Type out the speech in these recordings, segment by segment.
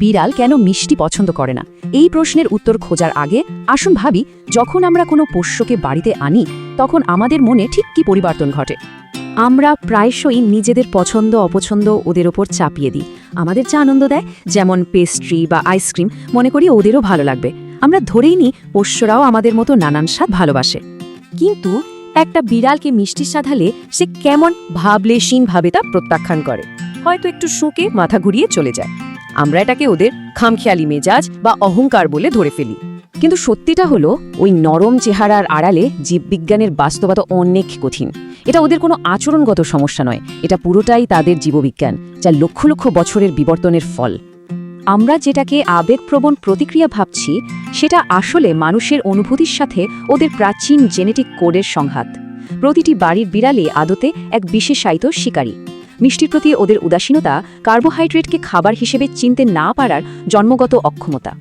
বিড়াল কেন মিষ্টি পছন্দ করে না? এই প্রশ্নের উত্তর খোঁজার আগে আসুন ভাবি, যখন আমরা কোনো পোষ্যকে বাড়িতে আনি তখন আমাদের মনে ঠিক কী পরিবর্তন ঘটে। আমরা প্রায়শই নিজেদের পছন্দ অপছন্দ ওদের ওপর চাপিয়ে দিই। আমাদের যা আনন্দ দেয়, যেমন পেস্ট্রি বা আইসক্রিম, মনে করি ওদেরও ভালো লাগবে। আমরা ধরেই নিই পোষ্যরাও আমাদের মতো নানান স্বাদ ভালোবাসে। কিন্তু একটা বিড়ালকে মিষ্টি সাধালে সে কেমন ভাবলেশীনভাবে তা প্রত্যাখ্যান করে, হয়তো একটু শুঁকে মাথা ঘুরিয়ে চলে যায়। আমরা এটাকে ওদের খামখেয়ালি মেজাজ বা অহংকার বলে ধরে ফেলি। কিন্তু সত্যিটা হলো, ওই নরম চেহারার আড়ালে জীববিজ্ঞানের বাস্তবতা অনেক কঠিন। এটা ওদের কোনো আচরণগত সমস্যা নয়, এটা পুরোটাই তাদের জীববিজ্ঞান, যা লক্ষ লক্ষ বছরের বিবর্তনের ফল। আমরা যেটাকে আবেগপ্রবণ প্রতিক্রিয়া ভাবছি, সেটা আসলে মানুষের অনুভূতির সাথে ওদের প্রাচীন জেনেটিক কোডের সংঘাত। প্রতিটি বাড়ির বিড়ালে আদতে এক বিশেষায়িত শিকারী। মিষ্টির প্রতি ওদের উদাসীনতা কার্বোহাইড্রেটকে খাবার হিসেবে চিনতে না পারার জন্মগত অক্ষমতা।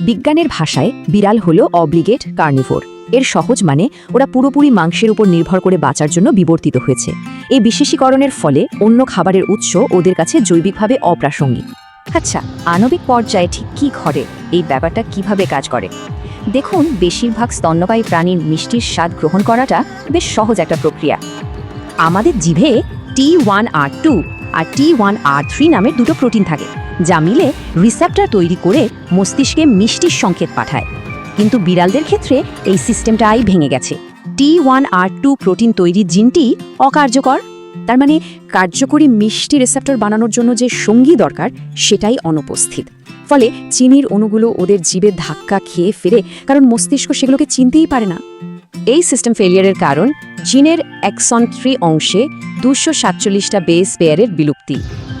বিজ্ঞানের ভাষায় বিড়াল হলো অব্লিগেট কার্নিভোর। এর সহজ মানে ওরা পুরোপুরি মাংসের উপর নির্ভর করে বাঁচার জন্য বিবর্তিত হয়েছে। এই বিশেষীকরণের ফলে অন্য খাবারের উৎস ওদের কাছে জৈবিকভাবে অপ্রাসঙ্গিক। আচ্ছা, আণবিক পর্যায়ে ঠিক কী ঘটে, এই ব্যাপারটা কিভাবে কাজ করে? দেখুন, বেশিরভাগ স্তন্যপায়ী প্রাণীর মিষ্টির স্বাদ গ্রহণ করাটা বেশ সহজ একটা প্রক্রিয়া। আমাদের জিভে T1R2 আর T1R3 নামের দুটো প্রোটিন থাকে, যা মিলে রিসেপ্টর তৈরি করে মস্তিষ্কে মিষ্টির সংকেত পাঠায়। কিন্তু বিড়ালদের ক্ষেত্রে এই সিস্টেমটাই ভেঙে গেছে। T1R2 প্রোটিন তৈরির জিনটি অকার্যকর। তার মানে কার্যকরী মিষ্টি রিসেপ্টর বানানোর জন্য যে সঙ্গী দরকার, সেটাই অনুপস্থিত। ফলে চিনির অণুগুলো ওদের জিভে ধাক্কা খেয়ে ফেরে, কারণ মস্তিষ্ক সেগুলোকে চিনতেই পারে না। এই সিস্টেম ফেলিয়ারের কারণ জিনের এক্সন 3 অংশে 247টা বেস পেয়ারের বিলুপ্তি।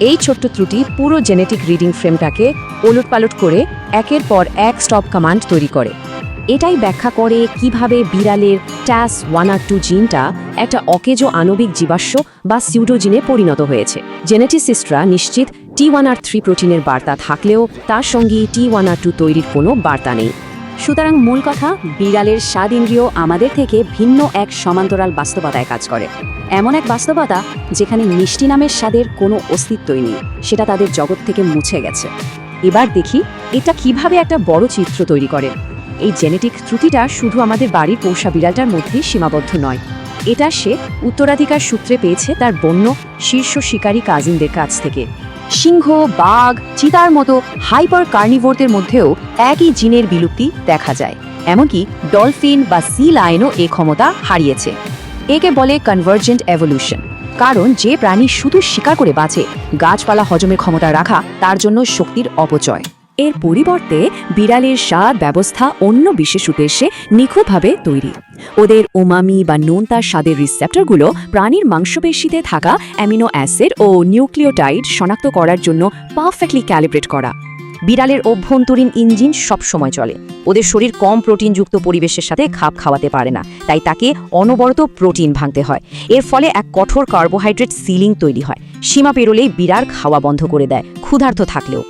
এই ছোট্ট ত্রুটি পুরো জেনেটিক রিডিং ফ্রেমটাকে ওলটপালট করে একের পর এক স্টপ কমান্ড তৈরি করে। এটাই ব্যাখ্যা করে কিভাবে বিড়ালের TAS1R2 জিনটা একটা অকেজো আণবিক জীবাশ্ম বা সিউডোজিনে পরিণত হয়েছে। জেনেটিসিস্টরা নিশ্চিত T1R3 প্রোটিনের বার্তা থাকলেও তার সঙ্গে T1R2 তৈরির কোনো বার্তা নেই। সুতরাং মূল কথা, বিড়ালের স্বাদ ইন্দ্রিয় আমাদের থেকে ভিন্ন এক সমান্তরাল বাস্তবতায় কাজ করে। এমন এক বাস্তবতা যেখানে মিষ্টি নামের স্বাদের কোনো অস্তিত্বই নেই, সেটা তাদের জগৎ থেকে মুছে গেছে। এবার দেখি এটা কিভাবে একটা বড় চিত্র তৈরি করে। এই জেনেটিক ত্রুটিটা শুধু আমাদের বাড়ির পোষা বিড়ালটার মধ্যেই সীমাবদ্ধ নয়। এটা সে উত্তরাধিকার সূত্রে পেয়েছে তার বন্য শীর্ষ শিকারী কাজিনদের কাছ থেকে। সিংহ, বাঘ, চিতার মতো হাইপার কার্নিভোরদের মধ্যেও একই জিনের বিলুপ্তি দেখা যায়। এমনকি ডলফিন বা সি লায়নও এ ক্ষমতা হারিয়েছে। একে বলে কনভার্জেন্ট এভলিউশন। কারণ যে প্রাণী শুধু শিকার করে বাঁচে, গাছপালা হজমের ক্ষমতা রাখা তার জন্য শক্তির অপচয়। এর পরিবর্তে বিড়ালের স্বাদ ব্যবস্থা অন্য বিশেষ উদ্দেশ্যে নিখুঁতভাবে তৈরি। ওদের উমামি বা নোনতার স্বাদের রিসেপ্টরগুলো প্রাণীর মাংসপেশিতে থাকা অ্যামিনো অ্যাসিড ও নিউক্লিওটাইড শনাক্ত করার জন্য পারফেক্টলি ক্যালিব্রেট করা। বিড়ালের অভ্যন্তরীণ ইঞ্জিন সব সময় চলে। ওদের শরীর কম প্রোটিনযুক্ত পরিবেশের সাথে খাপ খাওয়াতে পারে না, তাই তাকে অনবরত প্রোটিন ভাঙতে হয়। এর ফলে এক কঠোর কার্বোহাইড্রেট সিলিং তৈরি হয়। সীমা পেরোলেই বিড়াল খাওয়া বন্ধ করে দেয়, ক্ষুধার্ত থাকলেও।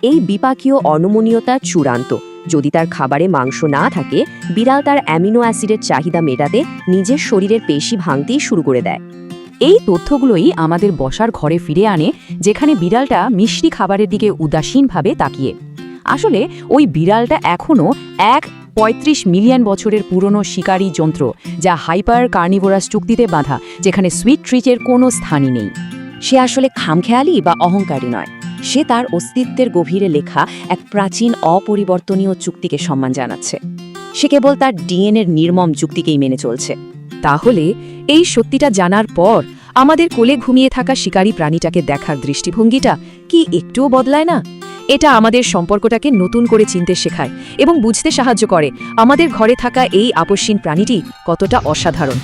এই বিপাকীয় অনমনীয়তা চূড়ান্ত। যদি তার খাবারে মাংস না থাকে, বিড়াল তার অ্যামিনো অ্যাসিডের চাহিদা মেটাতে নিজের শরীরের পেশি ভাঙতেই শুরু করে দেয়। এই তথ্যগুলোই আমাদের বসার ঘরে ফিরে আনে, যেখানে বিড়ালটা মিষ্টি খাবারের দিকে উদাসীনভাবে তাকিয়ে। আসলে ওই বিড়ালটা এখনও 35 মিলিয়ন বছরের পুরনো শিকারী যন্ত্র, যা হাইপার কার্নিভোরাস চুক্তিতে বাঁধা, যেখানে সুইট ট্রিটের কোনো স্থানই নেই। সে আসলে খামখেয়ালি বা অহংকারী নয়, সে তার অস্তিত্বের গভীরে লেখা এক প্রাচীন অপরিবর্তনীয় চুক্তিকে সম্মান জানাচ্ছে। সে কেবল তার ডিএনএর নির্মম যুক্তিকেই মেনে চলছে। তাহলে এই সত্যিটা জানার পর আমাদের কোলে ঘুমিয়ে থাকা শিকারী প্রাণীটাকে দেখার দৃষ্টিভঙ্গিটা কি একটুও বদলায় না? এটা আমাদের সম্পর্কটাকে নতুন করে চিনতে শেখায় এবং বুঝতে সাহায্য করে আমাদের ঘরে থাকা এই আপসহীন প্রাণীটি কতটা অসাধারণ।